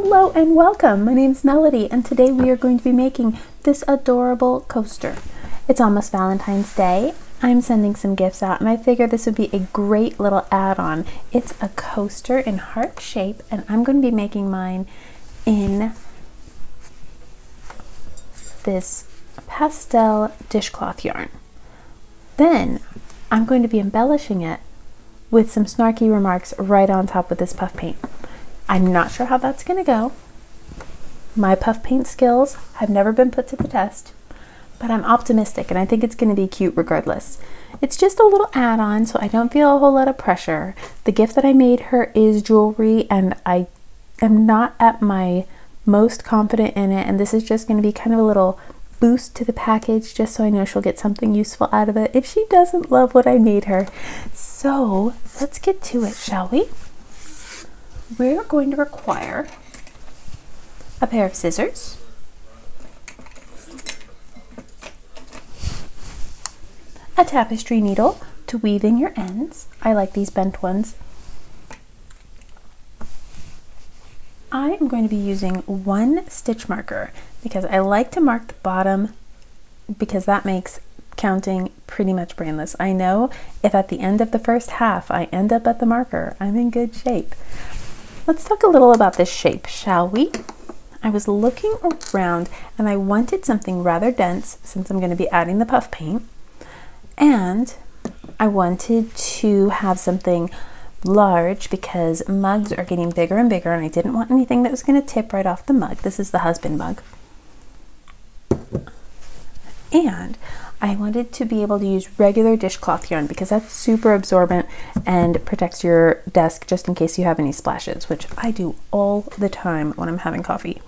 Hello and welcome. My name's Melody and today we are going to be making this adorable coaster. It's almost Valentine's Day. I'm sending some gifts out and I figured this would be a great little add-on. It's a coaster in heart shape and I'm going to be making mine in this pastel dishcloth yarn. Then I'm going to be embellishing it with some snarky remarks right on top with this puff paint. I'm not sure how that's going to go. My puff paint skills have never been put to the test, but I'm optimistic and I think it's going to be cute regardless. It's just a little add-on, so I don't feel a whole lot of pressure. The gift that I made her is jewelry and I am not at my most confident in it, and this is just going to be kind of a little boost to the package just so I know she'll get something useful out of it if she doesn't love what I made her. So let's get to it, shall we? We're going to require a pair of scissors, a tapestry needle to weave in your ends. I like these bent ones. I am going to be using one stitch marker because I like to mark the bottom because that makes counting pretty much brainless. I know if at the end of the first half I end up at the marker, I'm in good shape. Let's talk a little about this shape, shall we? I was looking around and I wanted something rather dense since I'm going to be adding the puff paint, and I wanted to have something large because mugs are getting bigger and bigger and I didn't want anything that was going to tip right off the mug. This is the husband mug. And I wanted to be able to use regular dishcloth yarn because that's super absorbent and protects your desk just in case you have any splashes, which I do all the time when I'm having coffee.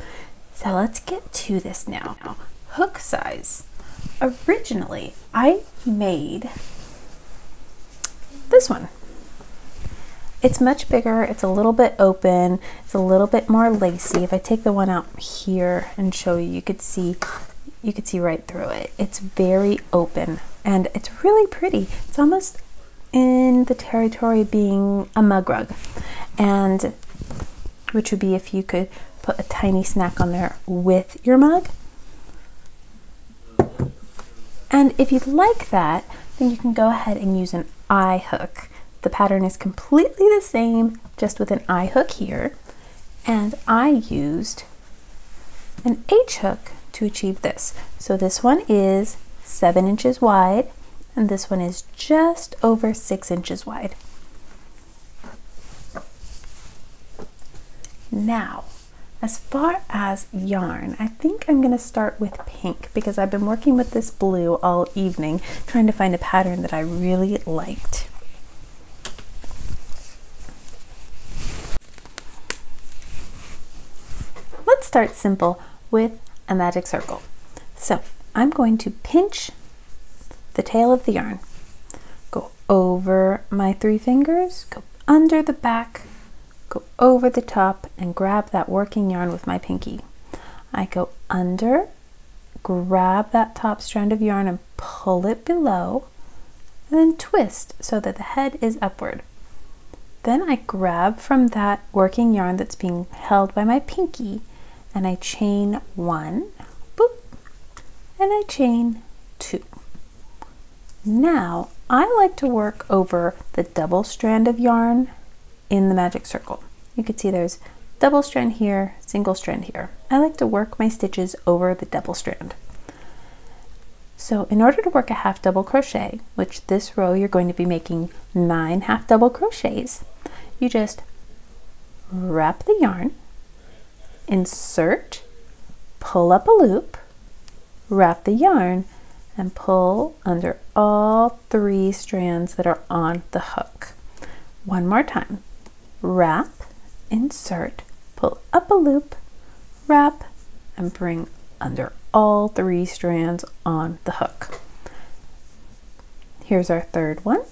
So let's get to this now. Hook size. Originally, I made this one. It's much bigger, it's a little bit open, it's a little bit more lacy. If I take the one out here and show you, you could see right through it. It's very open and it's really pretty. It's almost in the territory of being a mug rug, and which would be if you could put a tiny snack on there with your mug. And if you'd like that, then you can go ahead and use an I hook. The pattern is completely the same, just with an I hook here, and I used an H hook to achieve this. So this one is 7 inches wide and this one is just over 6 inches wide. Now, as far as yarn, I think I'm going to start with pink because I've been working with this blue all evening trying to find a pattern that I really liked. Let's start simple with a magic circle. So I'm going to pinch the tail of the yarn, go over my 3 fingers, go under the back, go over the top, and grab that working yarn with my pinky. I go under, grab that top strand of yarn and pull it below, and then twist so that the head is upward. Then I grab from that working yarn that's being held by my pinky and I chain 1, boop, and I chain 2. Now I like to work over the double strand of yarn in the magic circle. You can see there's double strand here, single strand here. I like to work my stitches over the double strand. So in order to work a half double crochet, which this row you're going to be making 9 half double crochets, you just wrap the yarn, insert, pull up a loop, wrap the yarn, and pull under all 3 strands that are on the hook. One more time. Wrap, insert, pull up a loop, wrap, and bring under all 3 strands on the hook. Here's our third one.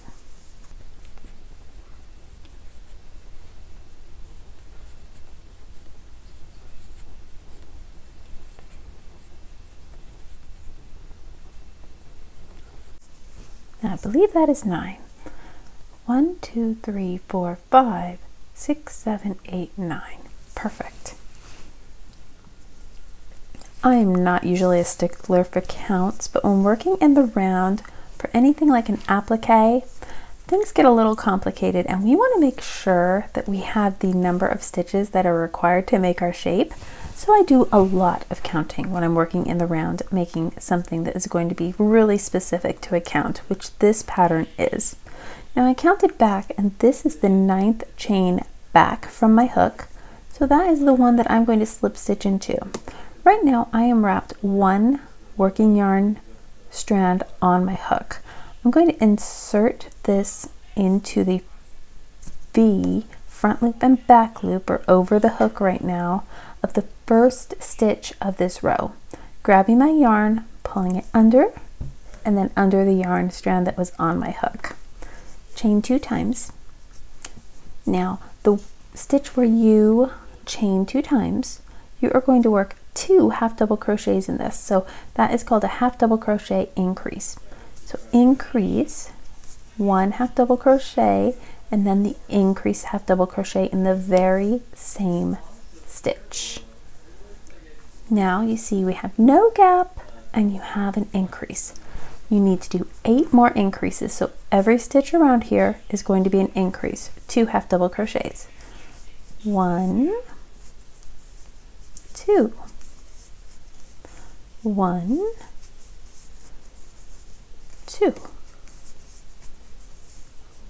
I believe that is 9. 1, 2, 3, 4, 5, 6, 7, 8, 9. Perfect. I am not usually a stickler for counts, but when working in the round for anything like an applique, things get a little complicated and we want to make sure that we have the number of stitches that are required to make our shape. So I do a lot of counting when I'm working in the round, making something that is going to be really specific to a count, which this pattern is. Now I counted back and this is the 9th chain back from my hook. So that is the one that I'm going to slip stitch into. Right now I am wrapped one working yarn strand on my hook. I'm going to insert this into the V front loop and back loop, or over the hook right now, of the first stitch of this row. Grabbing my yarn, pulling it under, and then under the yarn strand that was on my hook. Chain 2 times. Now the stitch where you chain 2 times, you are going to work 2 half double crochets in this. So that is called a half double crochet increase. So increase 1 half double crochet and then the increase half double crochet in the very same stitch. Now you see we have no gap and you have an increase. You need to do 8 more increases. So every stitch around here is going to be an increase, 2 half double crochets. 1, 2, 1, 2,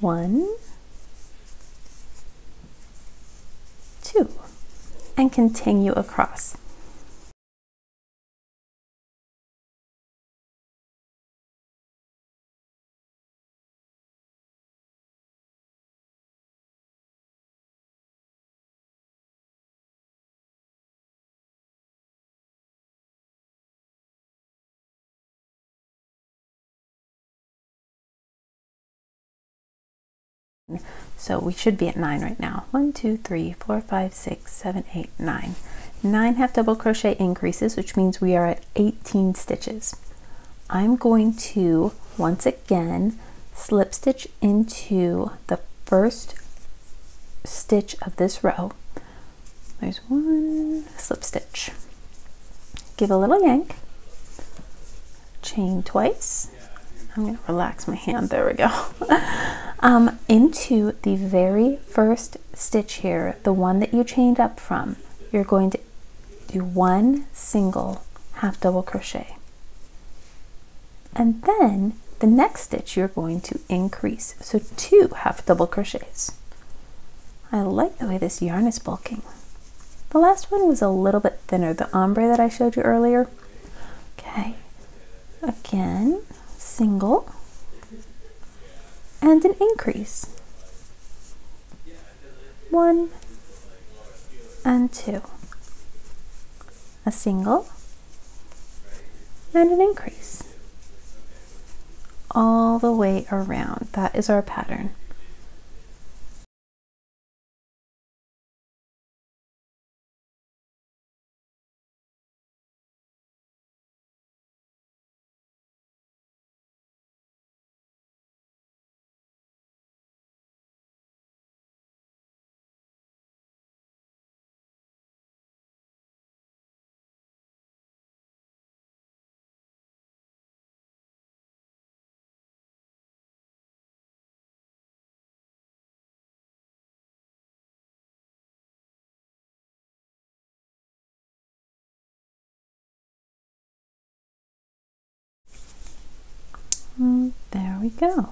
1, 2, and continue across. So we should be at 9 right now. 1, 2, 3, 4, 5, 6, 7, 8, 9. 9 half double crochet increases, which means we are at 18 stitches. I'm going to once again slip stitch into the first stitch of this row. There's one slip stitch. Give a little yank, chain twice. I'm going to relax my hand, there we go. Into the very first stitch here, the one that you chained up from, you're going to do 1 single half double crochet. And then the next stitch you're going to increase, so 2 half double crochets. I like the way this yarn is bulking. The last one was a little bit thinner, the ombre that I showed you earlier. Okay, again, single and an increase. 1 and 2. A single and an increase. All the way around. That is our pattern. There we go.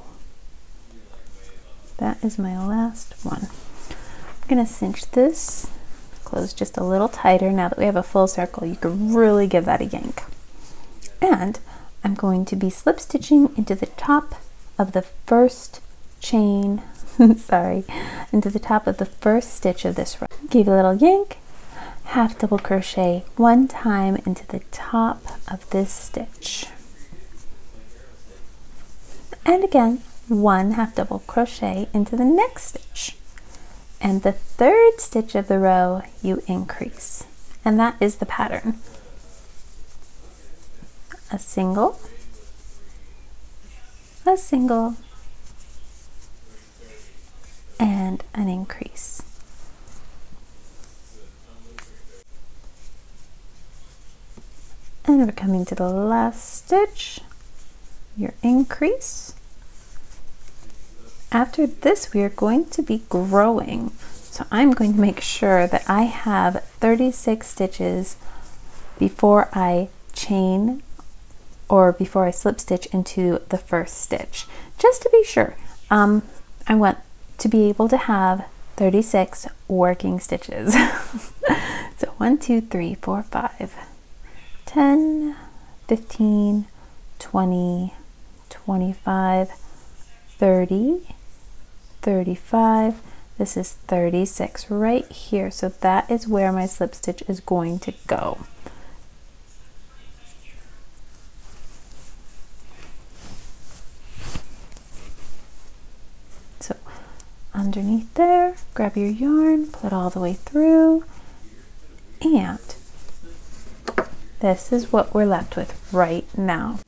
That is my last one. I'm going to cinch this close just a little tighter. Now that we have a full circle, you can really give that a yank. And I'm going to be slip stitching into the top of the first chain, sorry, into the top of the first stitch of this row. Give a little yank, half double crochet 1 time into the top of this stitch. And again, 1 half double crochet into the next stitch. And the third stitch of the row, you increase. And that is the pattern. A single, and an increase. And we're coming to the last stitch, your increase. After this, we are going to be growing. So I'm going to make sure that I have 36 stitches before I chain or before I slip stitch into the first stitch, just to be sure. I want to be able to have 36 working stitches. So 1, 2, 3, 4, 5, 10, 15, 20, 25, 30, 35. This is 36 right here. So that is where my slip stitch is going to go. So underneath there, grab your yarn, pull it all the way through, and this is what we're left with right now.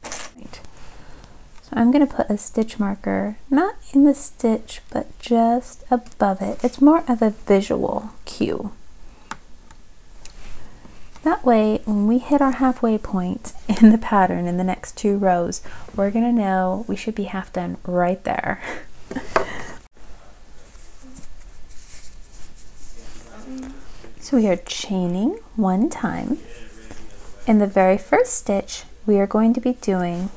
So I'm going to put a stitch marker, not in the stitch, but just above it. It's more of a visual cue. That way, when we hit our halfway point in the pattern in the next 2 rows, we're going to know we should be half done right there. So we are chaining 1 time. In the very first stitch, we are going to be doing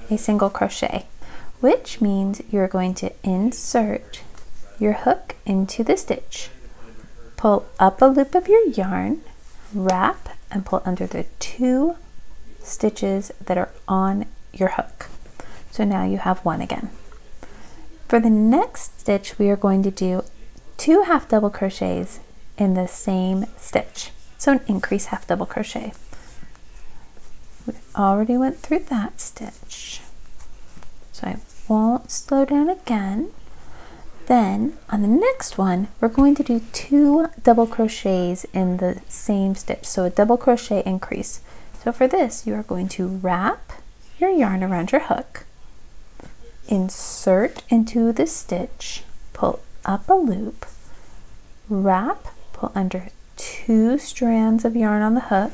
a single crochet, which means you're going to insert your hook into the stitch, pull up a loop of your yarn, wrap, and pull under the 2 stitches that are on your hook. So now you have 1 again. For the next stitch, we are going to do 2 half double crochets in the same stitch. So an increase half double crochet. We already went through that stitch, so I won't slow down again. Then on the next one, we're going to do 2 double crochets in the same stitch, so a double crochet increase. So for this, you are going to wrap your yarn around your hook, insert into the stitch, pull up a loop, wrap, pull under 2 strands of yarn on the hook,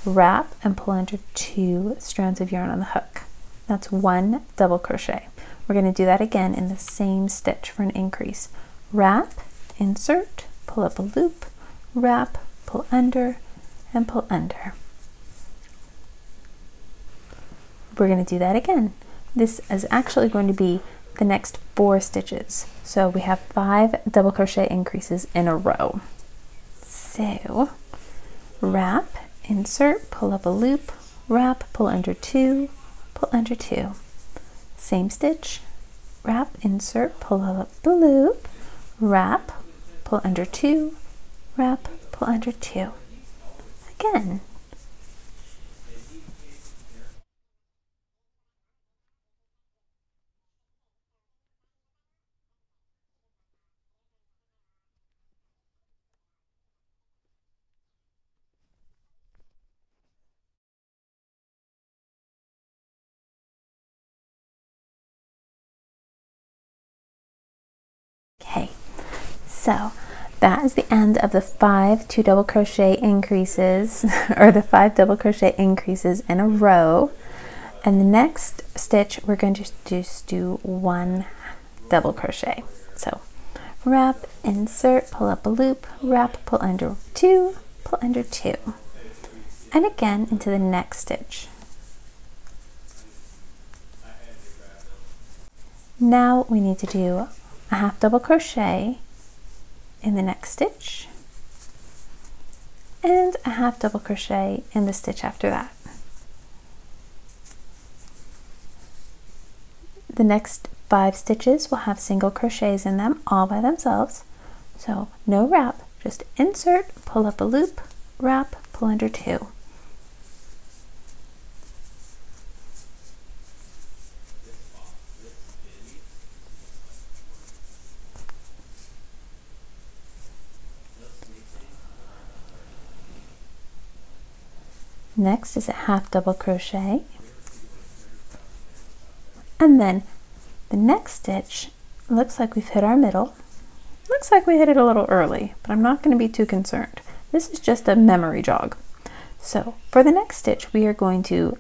wrap and pull under 2 strands of yarn on the hook. That's 1 double crochet. We're going to do that again in the same stitch for an increase. Wrap, insert, pull up a loop, wrap, pull under, and pull under. We're going to do that again. This is actually going to be the next 4 stitches. So we have 5 double crochet increases in a row. So wrap, insert, pull up a loop, wrap, pull under 2, pull under 2. Same stitch, wrap, insert, pull up the loop, wrap, pull under 2, wrap, pull under 2. Again. Okay, so that is the end of the 5 2 double crochet increases, or the 5 double crochet increases in a row. And the next stitch, we're going to just do 1 double crochet. So wrap, insert, pull up a loop, wrap, pull under 2, pull under 2. And again into the next stitch. Now we need to do a half double crochet in the next stitch and a half double crochet in the stitch after that. The next 5 stitches will have single crochets in them all by themselves. So no wrap, just insert, pull up a loop, wrap, pull under 2. Next is a half double crochet, and then the next stitch looks like we've hit our middle. Looks like we hit it a little early, but I'm not going to be too concerned. This is just a memory jog. So for the next stitch, we are going to,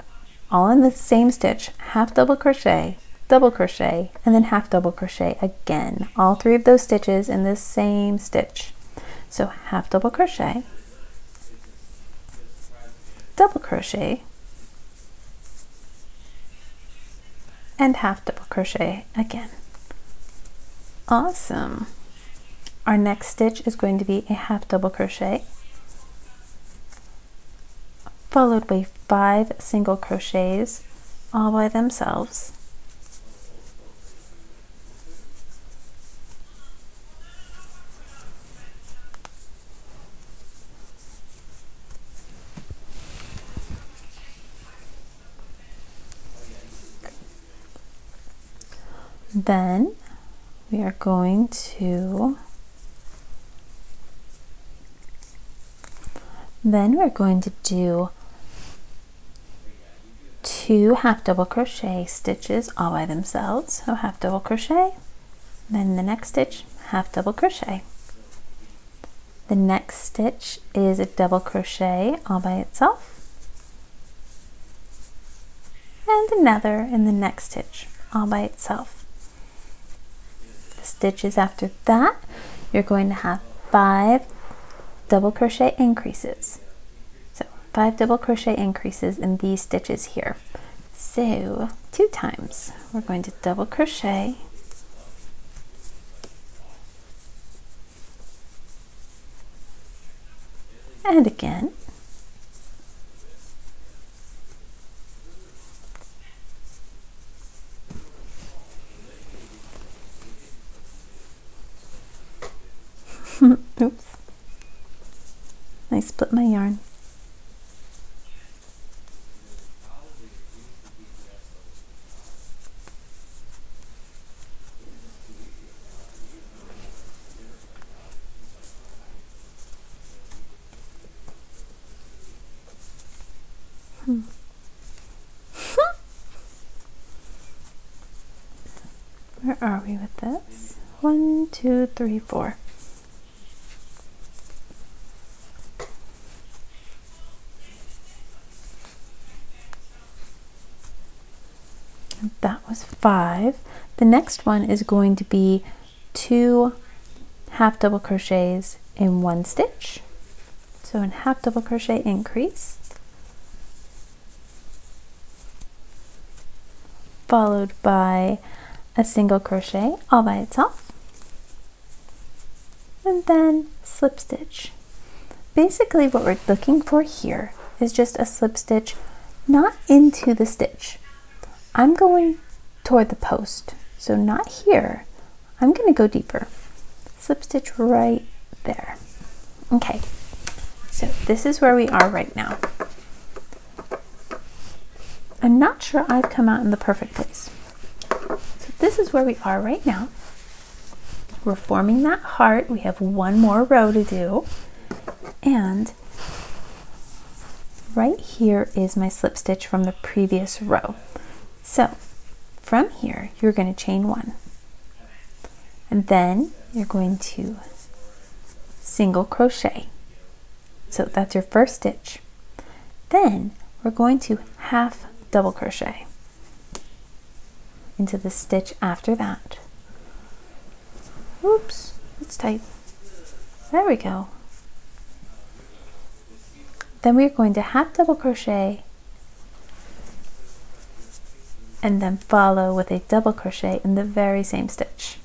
all in the same stitch, half double crochet, and then half double crochet again. All three of those stitches in the same stitch. So half double crochet, double crochet, and half double crochet again. Awesome. Our next stitch is going to be a half double crochet, followed by 5 single crochets all by themselves. Then we are going to do 2 half double crochet stitches all by themselves. So half double crochet, then the next stitch, half double crochet. The next stitch is a double crochet all by itself, and another in the next stitch all by itself. The stitches after that, you're going to have 5 double crochet increases. So 5 double crochet increases in these stitches here. So 2 times we're going to double crochet, and again, oops, I split my yarn. Where are we with this? 1, 2, 3, 4. That was 5. The next one is going to be 2 half double crochets in 1 stitch. So a half double crochet increase, followed by a single crochet all by itself, and then slip stitch. Basically what we're looking for here is just a slip stitch, not into the stitch. I'm going toward the post, so not here. I'm going to go deeper. Slip stitch right there. Okay, so this is where we are right now. I'm not sure I've come out in the perfect place. So this is where we are right now. We're forming that heart. We have 1 more row to do. And right here is my slip stitch from the previous row. So from here, you're going to chain 1. And then you're going to single crochet. So that's your first stitch. Then we're going to half double crochet into the stitch after that. Oops, it's tight. There we go. Then we're going to half double crochet and then follow with a double crochet in the very same stitch.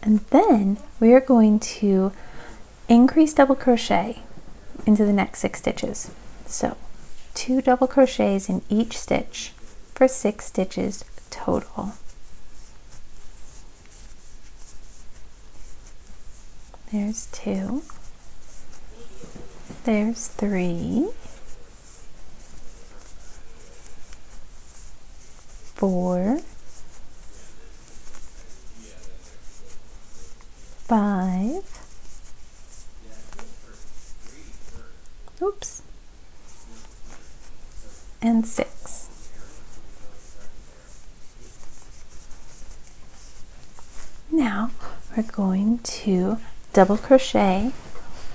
And then we are going to increase double crochet into the next 6 stitches. So 2 double crochets in each stitch for 6 stitches total. There's 2, there's 3, 4, 5, oops, and 6. Now we're going to double crochet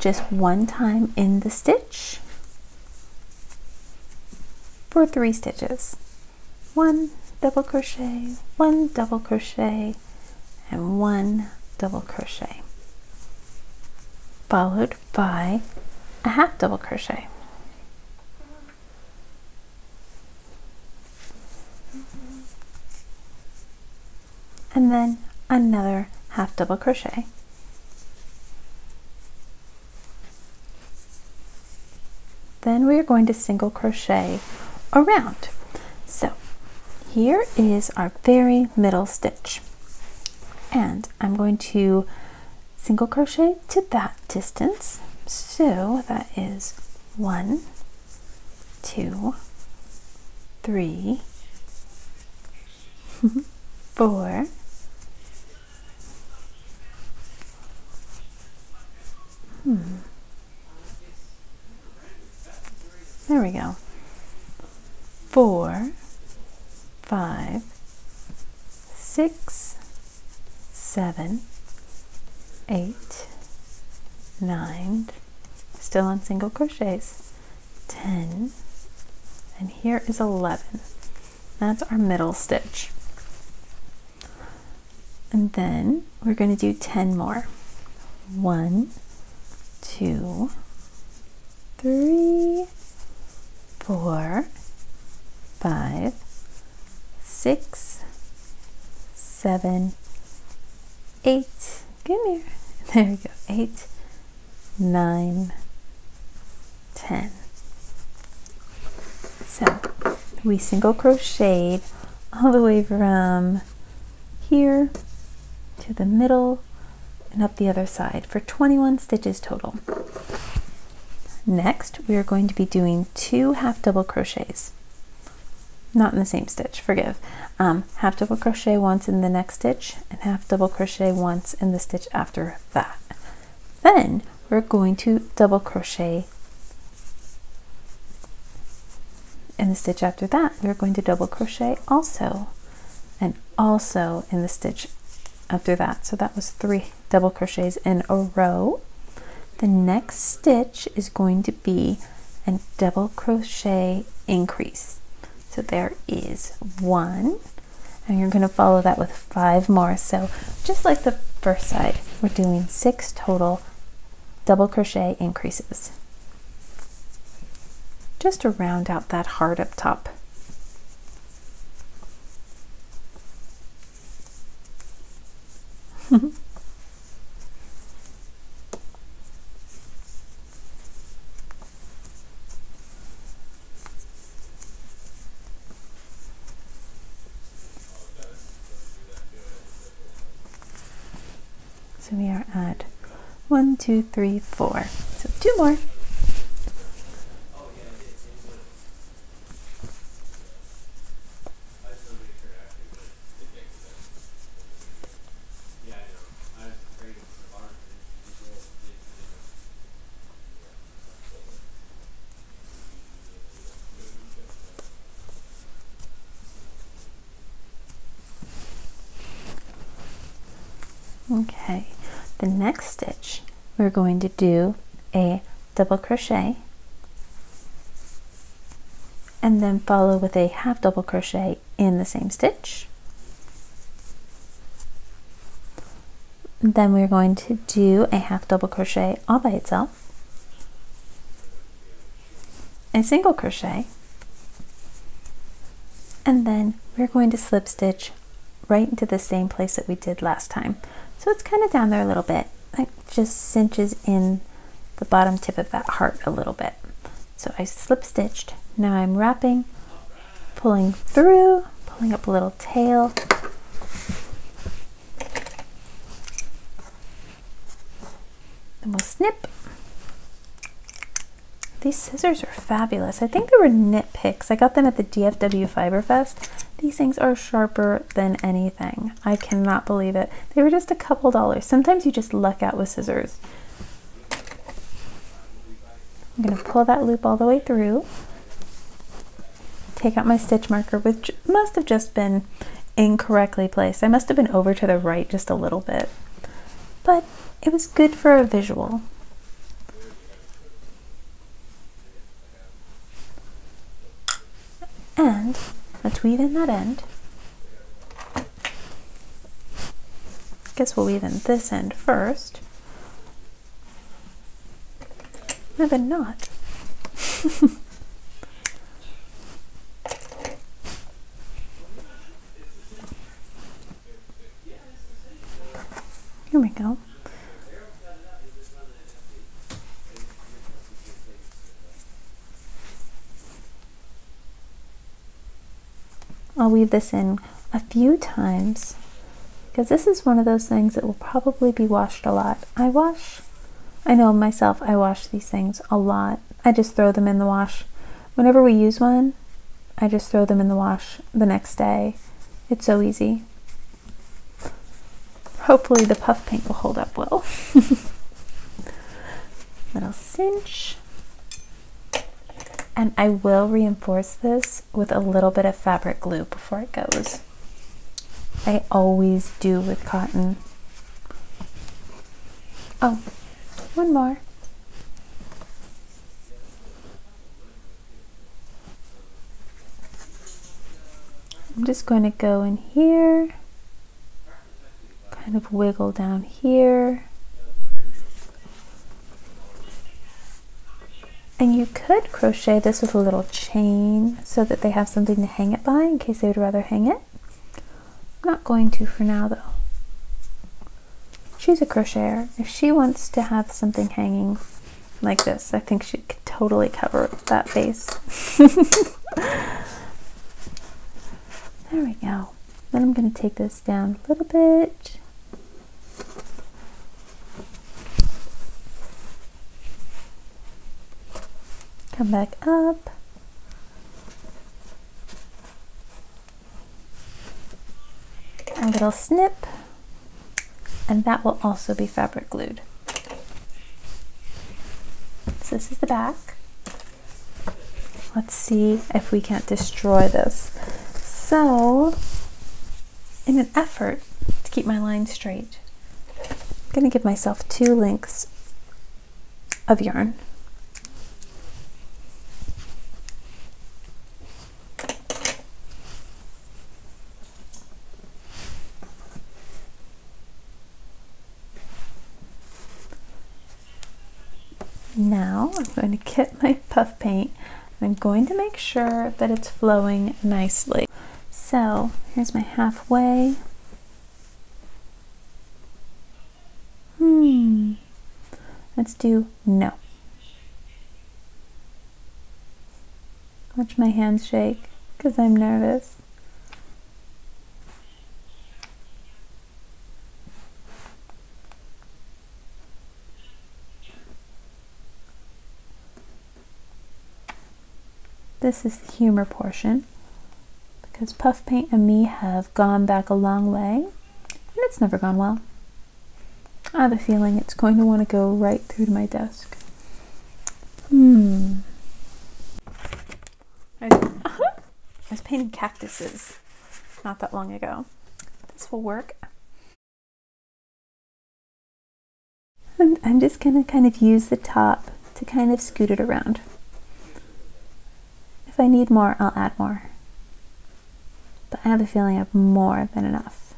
just one time in the stitch for 3 stitches. 1 double crochet, 1 double crochet, and 1 double crochet, followed by a half double crochet. And then another half double crochet. Then we are going to single crochet around. So here is our very middle stitch, and I'm going to single crochet to that distance. So that is 1, 2, 3, 4, there we go. 4, 5, 6, 7, 8, 9, still on single crochets, 10, and here is 11. That's our middle stitch. And then we're going to do 10 more. 1, 2, 3, 4, 5, 6, 7, 8, come here, there we go, 8, 9, 10. So we single crocheted all the way from here to the middle and up the other side for 21 stitches total. Next, we are going to be doing 2 half double crochets. Not in the same stitch, forgive. Half double crochet once in the next stitch and half double crochet once in the stitch after that. Then we're going to double crochet in the stitch after that. We're going to double crochet also, and also in the stitch after that. So that was 3 double crochets in a row. The next stitch is going to be a double crochet increase. So there is 1, and you're going to follow that with 5 more. So just like the first side, we're doing 6 total double crochet increases, just to round out that heart up top. So we are at 1, 2, 3, 4. So 2 more. Okay, the next stitch we're going to do a double crochet and then follow with a half double crochet in the same stitch. Then we're going to do a half double crochet all by itself, a single crochet, and then we're going to slip stitch right into the same place that we did last time. So it's kind of down there a little bit. It just cinches in the bottom tip of that heart a little bit. So I slip stitched. Now I'm wrapping, pulling through, pulling up a little tail. Then we'll snip. These scissors are fabulous. I think they were knit picks. I got them at the DFW Fiber Fest. These things are sharper than anything. I cannot believe it. They were just a couple dollars. Sometimes you just luck out with scissors. I'm going to pull that loop all the way through. Take out my stitch marker, which must have just been incorrectly placed. I must have been over to the right just a little bit. but it was good for a visual. And let's weave in that end. Guess we'll weave in this end first. No, but not. Here we go. I'll weave this in a few times because this is one of those things that will probably be washed a lot. I know myself, I wash these things a lot. I just throw them in the wash. Whenever we use one, I just throw them in the wash the next day. It's so easy. Hopefully the puff paint will hold up well. Little cinch. And I will reinforce this with a little bit of fabric glue before it goes. I always do with cotton. Oh, one more. I'm just going to go in here, kind of wiggle down here. And you could crochet this with a little chain so that they have something to hang it by in case they would rather hang it. I'm not going to for now though. She's a crocheter. If she wants to have something hanging like this, I think she could totally cover that base. There we go. Then I'm going to take this down a little bit. Come back up. A little snip. And that will also be fabric glued. So this is the back. Let's see if we can't destroy this. So, in an effort to keep my line straight, I'm going to give myself 2 lengths of yarn. Now I'm going to get my puff paint and I'm going to make sure that it's flowing nicely. So here's my halfway. Let's do no. Watch my hands shake because I'm nervous. This is the humor portion because puff paint and me have gone back a long way and it's never gone well. I have a feeling it's going to want to go right through to my desk. I was painting cactuses not that long ago. This will work. And I'm just going to kind of use the top to kind of scoot it around. If I need more, I'll add more. But I have a feeling I have more than enough.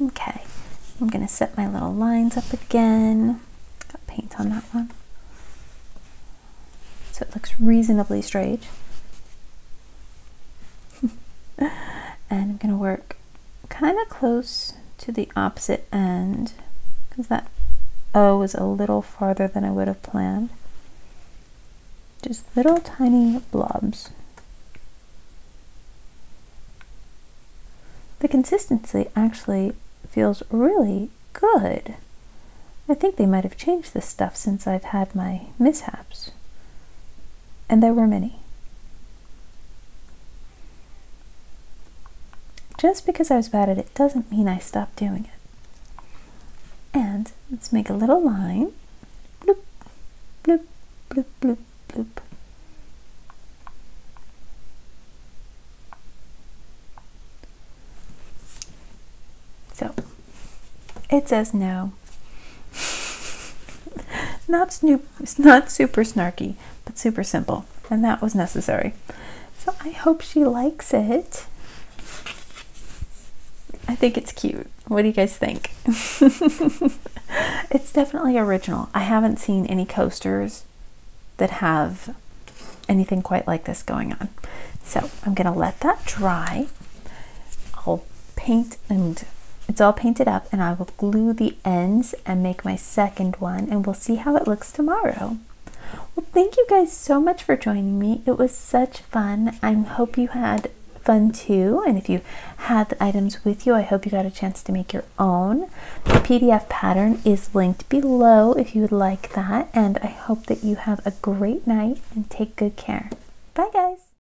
Okay, I'm going to set my little lines up again. Got paint on that one. So it looks reasonably straight. And I'm going to work kind of close to the opposite end because that O is a little farther than I would have planned. Just little tiny blobs. The consistency actually feels really good. I think they might have changed this stuff since I've had my mishaps. And there were many. Just because I was bad at it doesn't mean I stopped doing it. And let's make a little line. Bloop, bloop, bloop, bloop, bloop. So It says no. Not super snarky, but super simple, and that was necessary. So I hope she likes it. I think it's cute. What do you guys think? It's definitely original. I haven't seen any coasters that have anything quite like this going on. So I'm gonna let that dry. I'll paint, and it's all painted up, and I will glue the ends and make my second one, and we'll see how it looks tomorrow. Well, thank you guys so much for joining me. It was such fun. I hope you had fun too, and if you had the items with you, I hope you got a chance to make your own. The PDF pattern is linked below if you would like that, and I hope that you have a great night and take good care. Bye guys!